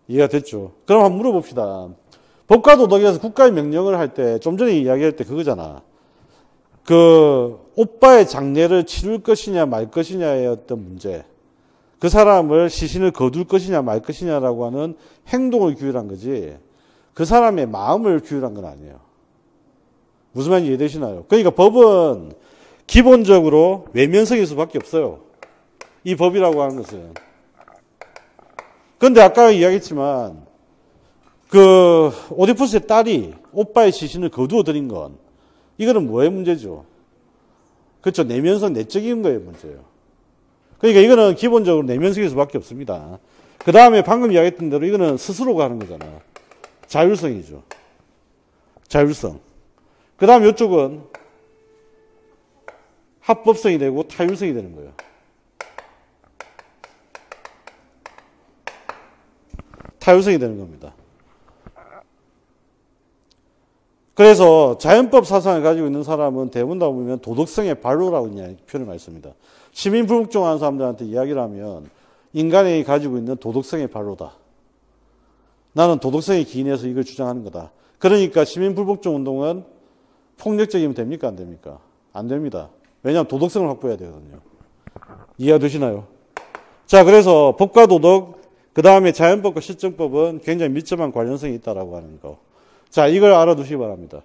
Speaker 1: 이해가 됐죠? 그럼 한번 물어봅시다. 법과 도덕에서 국가의 명령을 할 때, 좀 전에 이야기할 때 그거잖아. 오빠의 장례를 치를 것이냐 말 것이냐의 어떤 문제. 그 사람을 시신을 거둘 것이냐 말 것이냐라고 하는 행동을 규율한 거지. 그 사람의 마음을 규율한 건 아니에요. 무슨 말인지 이해되시나요? 그러니까 법은 기본적으로 외면성일 수밖에 없어요. 이 법이라고 하는 것은. 그런데 아까 이야기했지만 오디푸스의 딸이 오빠의 시신을 거두어 들인 건 이거는 뭐의 문제죠? 그렇죠. 내면성 내적인 거의 문제예요. 그러니까 이거는 기본적으로 내면성일 수밖에 없습니다. 그 다음에 방금 이야기했던 대로 이거는 스스로가 하는 거잖아. 자율성이죠. 자율성. 그 다음 이쪽은 합법성이 되고 타율성이 되는 거예요. 타율성이 되는 겁니다. 그래서 자연법 사상을 가지고 있는 사람은 대부분 다 보면 도덕성의 발로라고 표현을 많이 씁니다. 시민불복종하는 사람들한테 이야기를 하면 인간이 가지고 있는 도덕성의 발로다. 나는 도덕성에 기인해서 이걸 주장하는 거다. 그러니까 시민불복종 운동은 폭력적이면 됩니까? 안 됩니까? 안 됩니다. 왜냐하면 도덕성을 확보해야 되거든요. 이해가 되시나요? 자, 그래서 법과 도덕, 그 다음에 자연법과 실정법은 굉장히 밀접한 관련성이 있다라고 하는 거. 자, 이걸 알아두시기 바랍니다.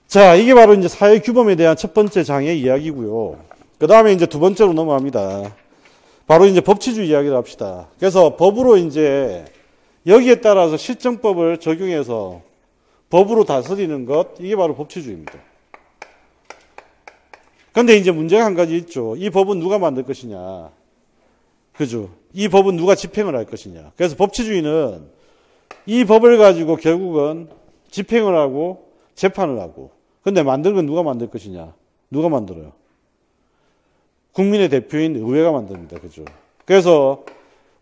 Speaker 1: 자, 이게 바로 이제 사회 규범에 대한 첫 번째 장의 이야기고요. 그 다음에 이제 두 번째로 넘어갑니다. 바로 이제 법치주의 이야기를 합시다. 그래서 법으로 이제 여기에 따라서 실정법을 적용해서 법으로 다스리는 것, 이게 바로 법치주의입니다. 그런데 이제 문제가 한 가지 있죠. 이 법은 누가 만들 것이냐. 그죠? 이 법은 누가 집행을 할 것이냐. 그래서 법치주의는 이 법을 가지고 결국은 집행을 하고 재판을 하고. 근데 만든 건 누가 만들 것이냐? 누가 만들어요? 국민의 대표인 의회가 만듭니다. 그죠? 그래서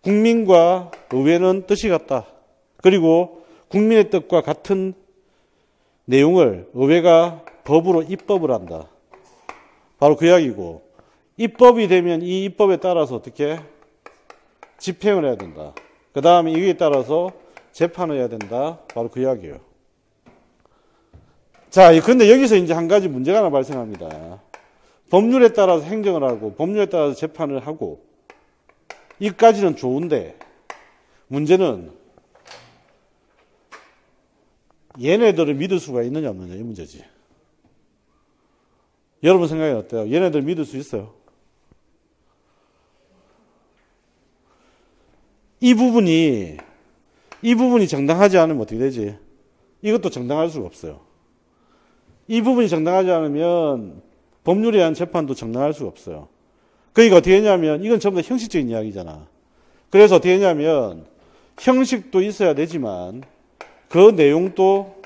Speaker 1: 국민과 의회는 뜻이 같다. 그리고 국민의 뜻과 같은 내용을 의회가 법으로 입법을 한다. 바로 그 이야기고, 입법이 되면 이 입법에 따라서 어떻게 집행을 해야 된다. 그 다음에 이에 따라서 재판을 해야 된다. 바로 그 이야기예요. 자, 근데 여기서 이제 한 가지 문제가 하나 발생합니다. 법률에 따라서 행정을 하고 법률에 따라서 재판을 하고 이까지는 좋은데 문제는 얘네들을 믿을 수가 있느냐 없느냐 이 문제지. 여러분 생각이 어때요? 얘네들 믿을 수 있어요? 이 부분이 정당하지 않으면 어떻게 되지? 이것도 정당할 수가 없어요. 이 부분이 정당하지 않으면 법률에 의한 재판도 정당할 수가 없어요. 그러니까 어떻게 했냐면 이건 전부 다 형식적인 이야기잖아. 그래서 어떻게 했냐면 형식도 있어야 되지만 그 내용도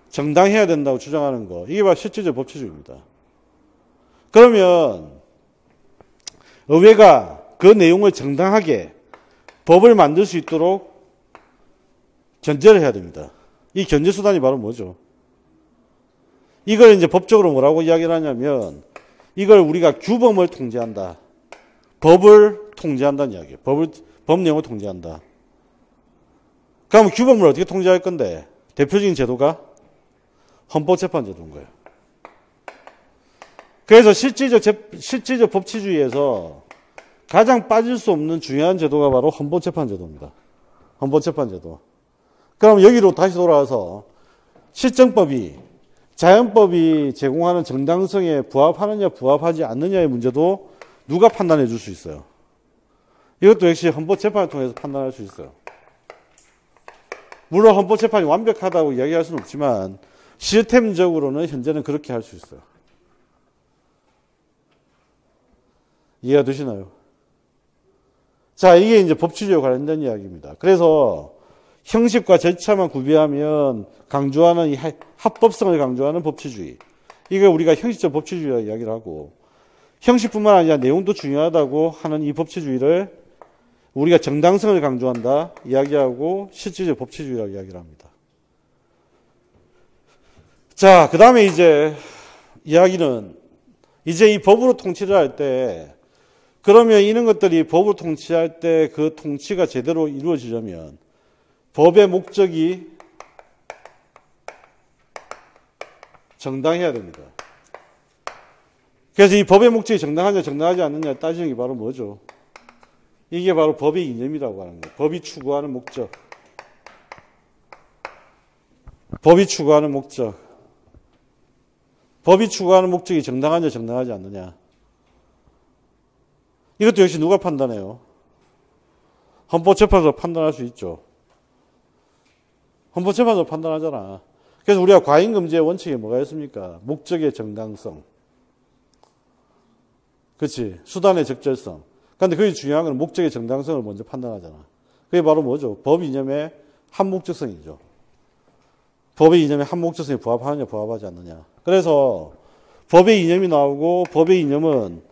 Speaker 1: 정당해야 된다고 주장하는 거. 이게 바로 실질적 법치주의입니다. 그러면 의회가 그 내용을 정당하게 법을 만들 수 있도록 견제를 해야 됩니다. 이 견제 수단이 바로 뭐죠? 이걸 이제 법적으로 뭐라고 이야기를 하냐면 이걸 우리가 규범을 통제한다. 법을 통제한다는 이야기예요. 법 내용을 통제한다. 그럼 규범을 어떻게 통제할 건데? 대표적인 제도가 헌법재판제도인 거예요. 그래서 실질적 법치주의에서 가장 빠질 수 없는 중요한 제도가 바로 헌법재판제도입니다. 헌법재판제도. 그럼 여기로 다시 돌아와서 실정법이 자연법이 제공하는 정당성에 부합하느냐 부합하지 않느냐의 문제도 누가 판단해 줄 수 있어요? 이것도 역시 헌법재판을 통해서 판단할 수 있어요. 물론 헌법재판이 완벽하다고 이야기할 수는 없지만 시스템적으로는 현재는 그렇게 할 수 있어요. 이해가 되시나요? 자, 이게 이제 법치주의와 관련된 이야기입니다. 그래서 형식과 절차만 구비하면 강조하는 이 합법성을 강조하는 법치주의. 이거 우리가 형식적 법치주의라고 이야기를 하고, 형식뿐만 아니라 내용도 중요하다고 하는 이 법치주의를 우리가 정당성을 강조한다 이야기하고 실질적 법치주의라고 이야기를 합니다. 자, 그 다음에 이제 이야기는 이제 이 법으로 통치를 할 때, 그러면 이런 것들이 법으로 통치할 때 그 통치가 제대로 이루어지려면 법의 목적이 정당해야 됩니다. 그래서 이 법의 목적이 정당하냐 정당하지 않느냐 따지는 게 바로 뭐죠? 이게 바로 법의 이념이라고 하는 거예요. 법이 추구하는 목적. 법이 추구하는 목적. 법이 추구하는 목적이 정당하냐 정당하지 않느냐. 이것도 역시 누가 판단해요? 헌법재판소가 판단할 수 있죠. 헌법재판소가 판단하잖아. 그래서 우리가 과잉금지의 원칙에 뭐가 있습니까? 목적의 정당성. 그렇지. 수단의 적절성. 그런데 그게 중요한 건 목적의 정당성을 먼저 판단하잖아. 그게 바로 뭐죠? 법 이념의 한목적성이죠. 법의 이념의 한목적성에 부합하느냐 부합하지 않느냐. 그래서 법의 이념이 나오고 법의 이념은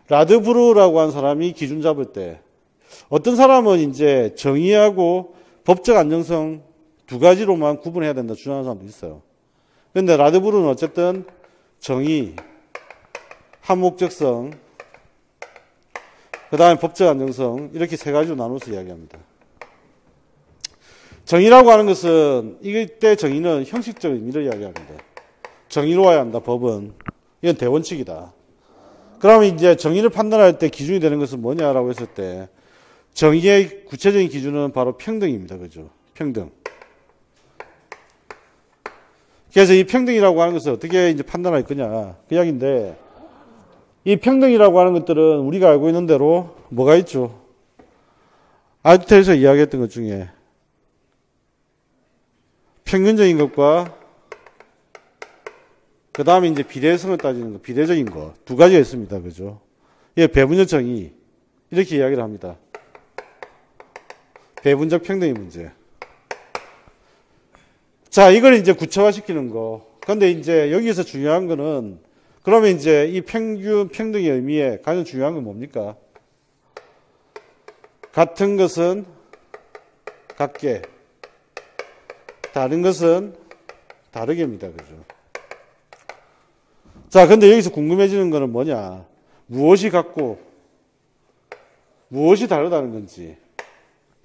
Speaker 1: 라드브루라고 한 사람이 기준 잡을 때 어떤 사람은 이제 정의하고 법적 안정성 두 가지로만 구분해야 된다 주장하는 사람도 있어요. 그런데 라드브루는 어쨌든 정의, 한목적성, 그 다음에 법적 안정성 이렇게 세 가지로 나눠서 이야기합니다. 정의라고 하는 것은 이때 정의는 형식적 의미를 이야기합니다. 정의로워야 한다 법은. 이건 대원칙이다. 그러면 이제 정의를 판단할 때 기준이 되는 것은 뭐냐라고 했을 때 정의의 구체적인 기준은 바로 평등입니다. 그죠? 평등. 그래서 이 평등이라고 하는 것을 어떻게 이제 판단할 거냐 그 이야기인데 이 평등이라고 하는 것들은 우리가 알고 있는 대로 뭐가 있죠? 아리스토텔에서 이야기했던 것 중에 평균적인 것과 그 다음에 이제 비례성을 따지는 것, 비례적인 것. 두 가지가 있습니다. 그죠? 예, 배분적 정의. 이렇게 이야기를 합니다. 배분적 평등의 문제. 자, 이걸 이제 구체화시키는 거. 근데 이제 여기서 중요한 거는, 그러면 이제 이 평등의 의미에 가장 중요한 건 뭡니까? 같은 것은 같게, 다른 것은 다르게입니다. 그죠? 자, 근데 여기서 궁금해지는 거는 뭐냐? 무엇이 같고, 무엇이 다르다는 건지.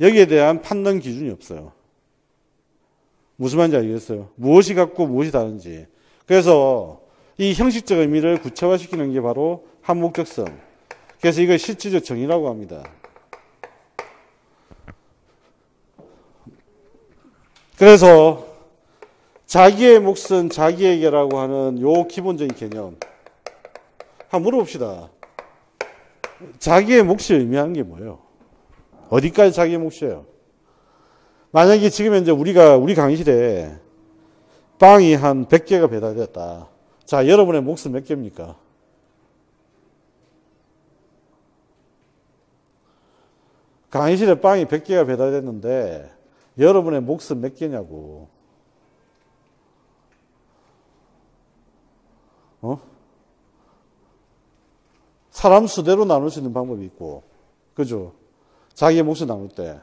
Speaker 1: 여기에 대한 판단 기준이 없어요. 무슨 말인지 알겠어요? 무엇이 같고, 무엇이 다른지. 그래서 이 형식적 의미를 구체화시키는 게 바로 한목적성. 그래서 이걸 실질적 정의라고 합니다. 그래서 자기의 몫은 자기에게라고 하는 요 기본적인 개념. 한번 물어봅시다. 자기의 몫이 의미하는 게 뭐예요? 어디까지 자기의 몫이에요? 만약에 지금 현재 우리 강의실에 빵이 한 100개가 배달되었다. 자, 여러분의 몫은 몇 개입니까? 강의실에 빵이 100개가 배달됐는데 여러분의 몫은 몇 개냐고. 사람 수대로 나눌 수 있는 방법이 있고, 그죠? 자기의 몫을 나눌 때.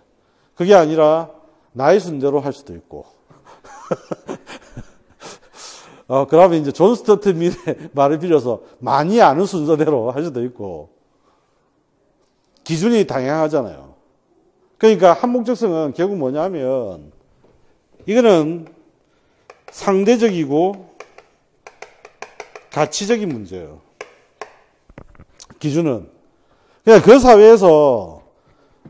Speaker 1: 그게 아니라 나의 순대로 할 수도 있고. 그러면 이제 존 스튜어트 밀의 말을 빌려서 많이 아는 순서대로 할 수도 있고. 기준이 다양하잖아요. 그러니까 한목적성은 결국 뭐냐면 이거는 상대적이고 가치적인 문제예요. 기준은. 그냥 그 사회에서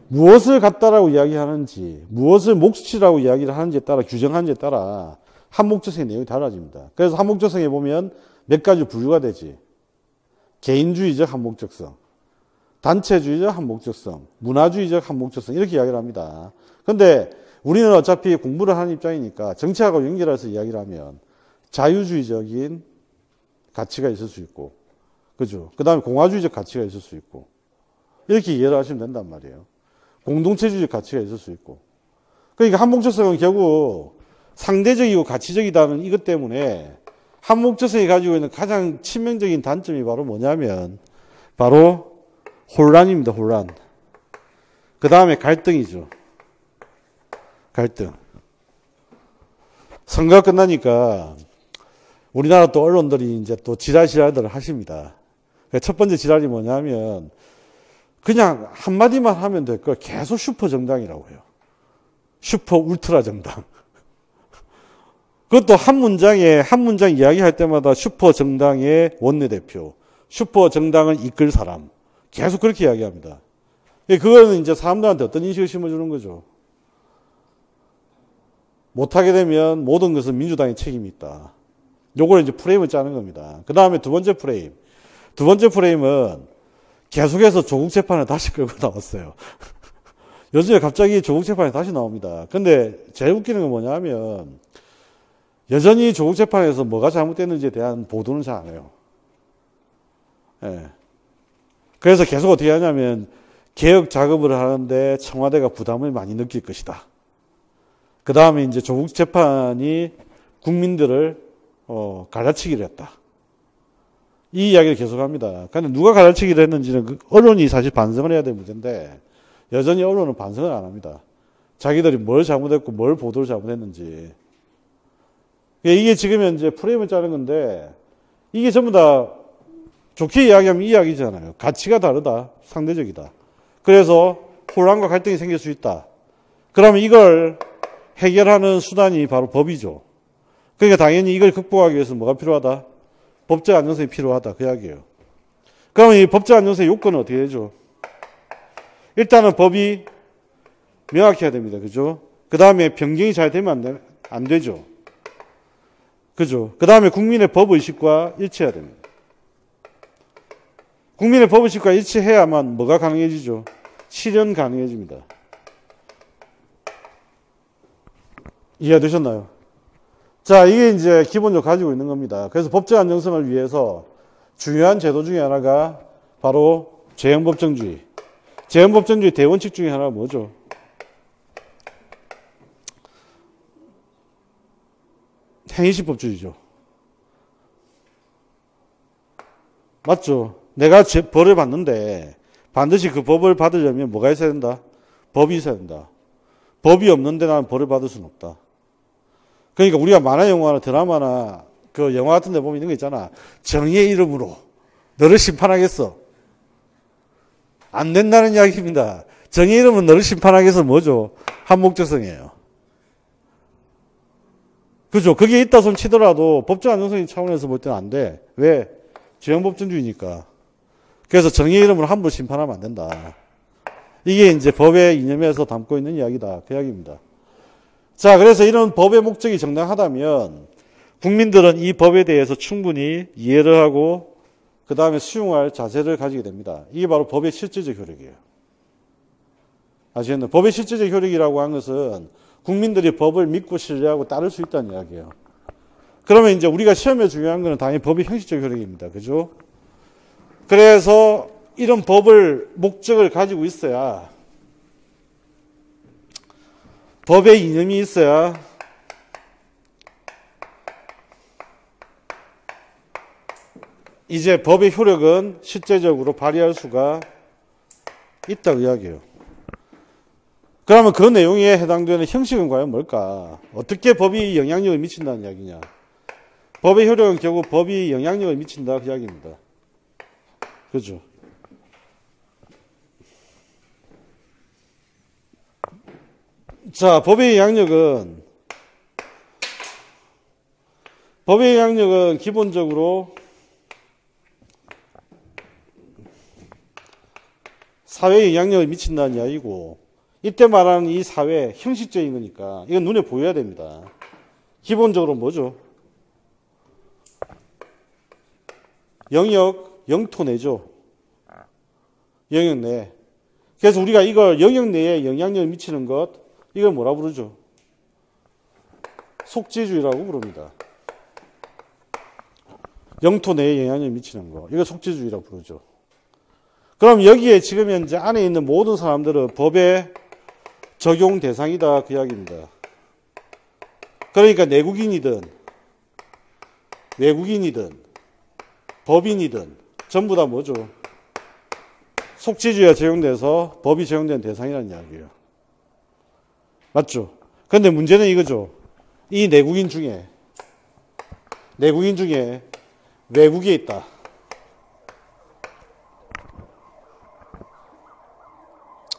Speaker 1: 무엇을 갖다라고 이야기하는지, 무엇을 몫이라고 이야기를 하는지에 따라, 규정하는지에 따라 한목적성의 내용이 달라집니다. 그래서 한목적성에 보면 몇 가지 분류가 되지. 개인주의적 한목적성, 단체주의적 한목적성, 문화주의적 한목적성, 이렇게 이야기를 합니다. 근데 우리는 어차피 공부를 하는 입장이니까 정치하고 연결해서 이야기를 하면 자유주의적인 가치가 있을 수 있고, 그죠? 그 다음에 공화주의적 가치가 있을 수 있고, 이렇게 이해를 하시면 된단 말이에요. 공동체주의적 가치가 있을 수 있고. 그러니까 한목적성은 결국 상대적이고 가치적이다는 이것 때문에 한목적성이 가지고 있는 가장 치명적인 단점이 바로 뭐냐면, 바로 혼란입니다, 혼란. 그 다음에 갈등이죠. 갈등. 선거가 끝나니까 우리나라 또 언론들이 이제 또 지랄들을 하십니다. 첫 번째 지랄이 뭐냐면 그냥 한마디만 하면 될 걸 계속 슈퍼 정당이라고 해요. 슈퍼 울트라 정당. 그것도 한 문장 이야기할 때마다 슈퍼 정당의 원내대표, 슈퍼 정당을 이끌 사람. 계속 그렇게 이야기합니다. 그거는 이제 사람들한테 어떤 인식을 심어주는 거죠. 못하게 되면 모든 것은 민주당의 책임이 있다. 요걸 이제 프레임을 짜는 겁니다. 그 다음에 두 번째 프레임. 두 번째 프레임은 계속해서 조국 재판을 다시 끌고 나왔어요. 요즘에 갑자기 조국 재판이 다시 나옵니다. 근데 제일 웃기는 건 뭐냐 하면 여전히 조국 재판에서 뭐가 잘못됐는지에 대한 보도는 잘 안 해요. 예. 그래서 계속 어떻게 하냐면 개혁 작업을 하는데 청와대가 부담을 많이 느낄 것이다. 그 다음에 이제 조국 재판이 국민들을 갈라치기를 했다. 이 이야기를 계속합니다. 그런데 누가 갈라치기를 했는지는 그 언론이 사실 반성을 해야 될 문제인데 여전히 언론은 반성을 안 합니다. 자기들이 뭘 잘못했고 뭘 보도를 잘못했는지. 이게 지금 현재 프레임을 짜는 건데 이게 전부 다 좋게 이야기하면 이 이야기잖아요. 가치가 다르다. 상대적이다. 그래서 혼란과 갈등이 생길 수 있다. 그러면 이걸 해결하는 수단이 바로 법이죠. 그러니까 당연히 이걸 극복하기 위해서 뭐가 필요하다? 법적 안정성이 필요하다. 그 이야기예요. 그러면 이 법적 안정성의 요건은 어떻게 되죠? 일단은 법이 명확해야 됩니다. 그죠? 그 다음에 변경이 잘 되면 안 되죠. 그죠? 그 다음에 국민의 법의식과 일치해야 됩니다. 국민의 법의식과 일치해야만 뭐가 가능해지죠? 실현 가능해집니다. 이해되셨나요? 자, 이게 이제 기본적으로 가지고 있는 겁니다. 그래서 법적 안정성을 위해서 중요한 제도 중에 하나가 바로 재형법정주의. 재형법정주의 대원칙 중에 하나가 뭐죠? 행위시법주의죠. 맞죠? 내가 벌을 받는데 반드시 그 법을 받으려면 뭐가 있어야 된다? 법이 있어야 된다. 법이 없는데 나는 벌을 받을 수는 없다. 그러니까 우리가 만화 영화나 드라마나 그 영화 같은 데 보면 이런 거 있잖아. 정의의 이름으로 너를 심판하겠어. 안 된다는 이야기입니다. 정의의 이름은 너를 심판하겠어 뭐죠? 한목적성이에요. 그죠? 그게 있다 손 치더라도 법적 안정성의 차원에서 볼 때는 안 돼. 왜? 재형법정주의니까. 그래서 정의의 이름으로 함부로 심판하면 안 된다. 이게 이제 법의 이념에서 담고 있는 이야기다. 그 이야기입니다. 자, 그래서 이런 법의 목적이 정당하다면 국민들은 이 법에 대해서 충분히 이해를 하고 그 다음에 수용할 자세를 가지게 됩니다. 이게 바로 법의 실질적 효력이에요. 아시겠나요? 법의 실질적 효력이라고 하는 것은 국민들이 법을 믿고 신뢰하고 따를 수 있다는 이야기예요. 그러면 이제 우리가 시험에 중요한 것은 당연히 법의 형식적 효력입니다. 그죠? 그래서 이런 법을 목적을 가지고 있어야 법의 이념이 있어야 이제 법의 효력은 실제적으로 발휘할 수가 있다고 이야기해요. 그러면 그 내용에 해당되는 형식은 과연 뭘까? 어떻게 법이 영향력을 미친다는 이야기냐? 법의 효력은 결국 법이 영향력을 미친다 그 이야기입니다. 그죠? 자, 법의 영향력은 기본적으로 사회에 영향력을 미친다는 이야기고, 이때 말하는 이 사회, 형식적인 거니까 이건 눈에 보여야 됩니다. 기본적으로 뭐죠? 영토 내죠. 영역 내. 그래서 우리가 이걸 영역 내에 영향력을 미치는 것, 이걸 뭐라 부르죠? 속지주의라고 부릅니다. 영토 내에 영향력을 미치는 거. 이걸 속지주의라고 부르죠. 그럼 여기에 지금 현재 안에 있는 모든 사람들은 법의 적용 대상이다. 그 이야기입니다. 그러니까 내국인이든 외국인이든 법인이든 전부 다 뭐죠? 속지주의가 적용돼서 법이 적용되는 대상이라는 이야기예요. 맞죠? 그런데 문제는 이거죠. 이 내국인 중에 외국에 있다.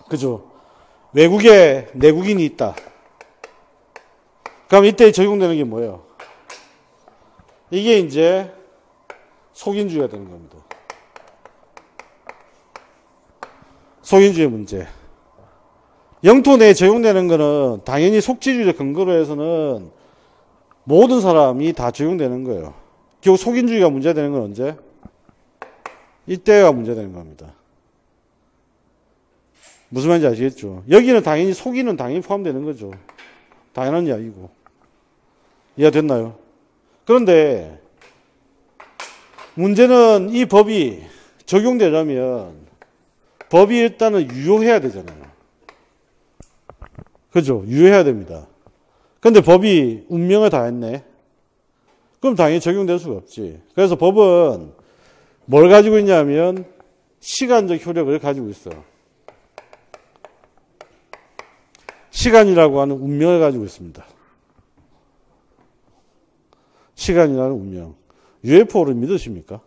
Speaker 1: 그죠? 외국에 내국인이 있다. 그럼 이때 적용되는 게 뭐예요? 이게 이제 속인주의가 되는 겁니다. 속인주의 문제. 영토 내에 적용되는 거는 당연히 속지주의를 근거로 해서는 모든 사람이 다 적용되는 거예요. 결국 속인주의가 문제되는 건 언제? 이때가 문제되는 겁니다. 무슨 말인지 아시겠죠? 여기는 당연히 속인은 당연히 포함되는 거죠. 당연한 이야기고. 이해가 됐나요? 그런데 문제는 이 법이 적용되려면 법이 일단은 유효해야 되잖아요. 그죠? 유효해야 됩니다. 근데 법이 운명을 다 했네. 그럼 당연히 적용될 수가 없지. 그래서 법은 뭘 가지고 있냐면 시간적 효력을 가지고 있어요. 시간이라고 하는 운명을 가지고 있습니다. 시간이라는 운명. UFO를 믿으십니까?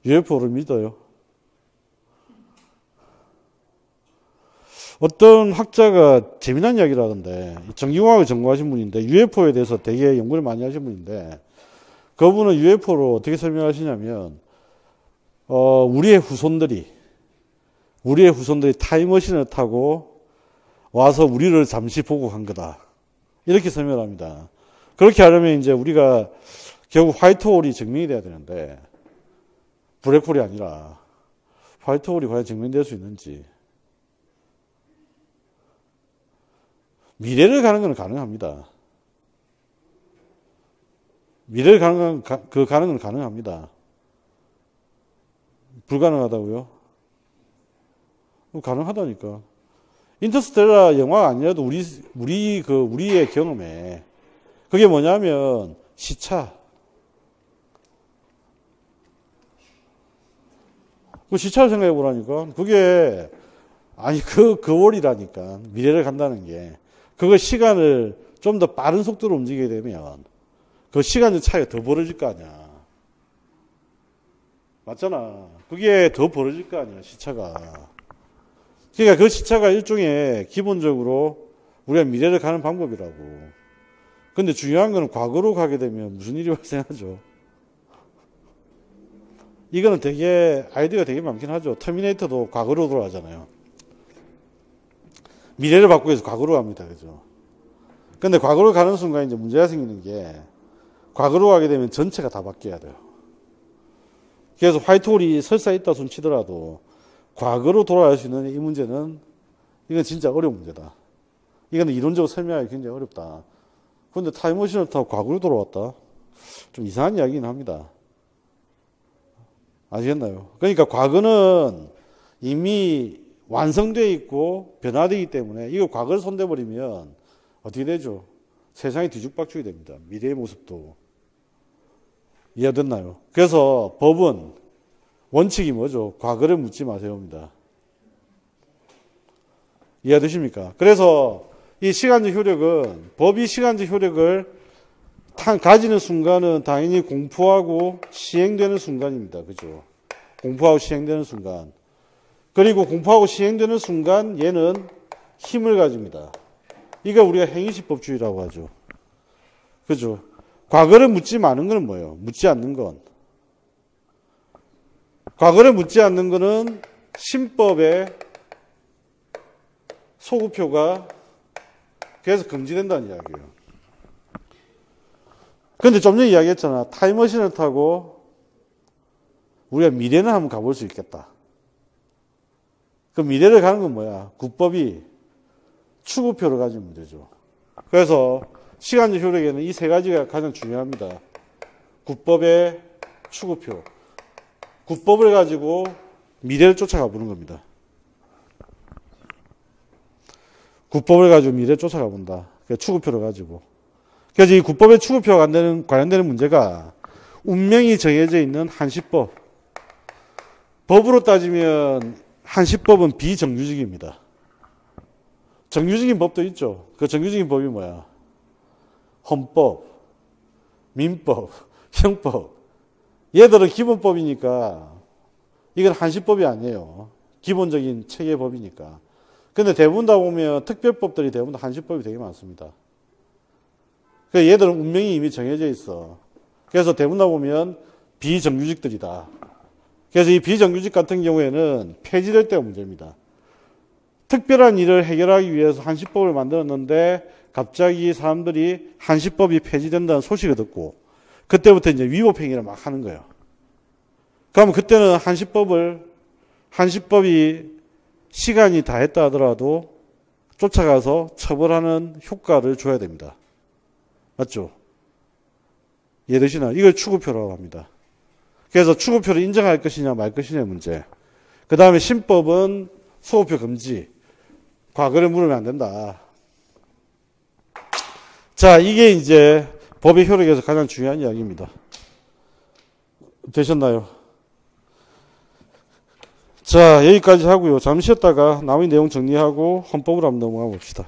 Speaker 1: UFO를 믿어요. 어떤 학자가 재미난 이야기를 하던데, 전기공학을 전공하신 분인데 UFO에 대해서 되게 연구를 많이 하신 분인데, 그분은 UFO로 어떻게 설명하시냐면 우리의 후손들이 타임머신을 타고 와서 우리를 잠시 보고 간 거다. 이렇게 설명을 합니다. 그렇게 하려면 이제 우리가 결국 화이트홀이 증명이 돼야 되는데, 블랙홀이 아니라 화이트홀이 과연 증명될 수 있는지. 미래를 가는 건 가능합니다. 미래를 가는 건 가능합니다. 불가능하다고요? 가능하다니까. 인터스텔라 영화가 아니라도 우리의 경험에 그게 뭐냐면 시차. 그 시차를 생각해 보라니까. 그게 거월이라니까. 미래를 간다는 게. 그거 시간을 좀 더 빠른 속도로 움직이게 되면 그 시간의 차이가 더 벌어질 거 아니야. 맞잖아. 그게 더 벌어질 거 아니야, 시차가. 그러니까 그 시차가 일종의 기본적으로 우리가 미래를 가는 방법이라고. 근데 중요한 거는 과거로 가게 되면 무슨 일이 발생하죠? 이거는 아이디어가 되게 많긴 하죠. 터미네이터도 과거로 돌아가잖아요. 미래를 바꾸기 위해서 과거로 갑니다. 그죠? 근데 과거로 가는 순간 이제 문제가 생기는 게, 과거로 가게 되면 전체가 다 바뀌어야 돼요. 그래서 화이트홀이 설사 있다 손 치더라도 과거로 돌아갈 수 있는 이 문제는, 이건 진짜 어려운 문제다. 이거는 이론적으로 설명하기 굉장히 어렵다. 그런데 타임머신을 타고 과거로 돌아왔다? 좀 이상한 이야기긴 합니다. 아시겠나요? 그러니까 과거는 이미 완성되어 있고 변화되기 때문에 이거 과거를 손대버리면 어떻게 되죠? 세상이 뒤죽박죽이 됩니다. 미래의 모습도. 이해됐나요? 그래서 법은 원칙이 뭐죠? 과거를 묻지 마세요입니다. 이해되십니까? 그래서 이 시간적 효력은, 법이 시간적 효력을 가지는 순간은 당연히 공포하고 시행되는 순간입니다. 그죠? 공포하고 시행되는 순간. 그리고 공포하고 시행되는 순간 얘는 힘을 가집니다. 이거 우리가 행위시법주의라고 하죠. 그죠? 과거를 묻지 않은 건 뭐예요? 묻지 않는 건. 과거를 묻지 않는 거는 신법의 소구표가 그래서 금지된다는 이야기예요. 근데 좀 전에 이야기했잖아. 타임머신을 타고 우리가 미래는 한번 가볼 수 있겠다. 그 미래를 가는 건 뭐야? 국법이 추구표를 가지면 되죠. 그래서 시간적 효력에는 이 세 가지가 가장 중요합니다. 국법의 추구표. 국법을 가지고 미래를 쫓아가 보는 겁니다. 국법을 가지고 미래를 쫓아가 본다. 추구표를 가지고. 그래서 이 국법의 추구표와 관련되는 문제가 운명이 정해져 있는 한시법. 법으로 따지면 한시법은 비정규직입니다. 정규직인 법도 있죠. 그 정규직인 법이 뭐야? 헌법, 민법, 형법. 얘들은 기본법이니까 이건 한시법이 아니에요. 기본적인 체계법이니까. 근데 대부분 다 보면 특별법들이 대부분 다 한시법이 되게 많습니다. 그러니까 얘들은 운명이 이미 정해져 있어. 그래서 대부분 다 보면 비정규직들이다. 그래서 이 비정규직 같은 경우에는 폐지될 때가 문제입니다. 특별한 일을 해결하기 위해서 한시법을 만들었는데 갑자기 사람들이 한시법이 폐지된다는 소식을 듣고 그때부터 이제 위법행위를 막 하는 거예요. 그러면 그때는 한시법이 시간이 다 했다 하더라도 쫓아가서 처벌하는 효과를 줘야 됩니다. 맞죠? 이해되시나요? 이걸 추구표라고 합니다. 그래서 추구표를 인정할 것이냐 말 것이냐의 문제. 그 다음에 신법은 소구표 금지. 과거를 물으면 안 된다. 자, 이게 이제 법의 효력에서 가장 중요한 이야기입니다. 되셨나요? 자, 여기까지 하고요. 잠시 쉬었다가 남은 내용 정리하고 헌법으로 한번 넘어가 봅시다.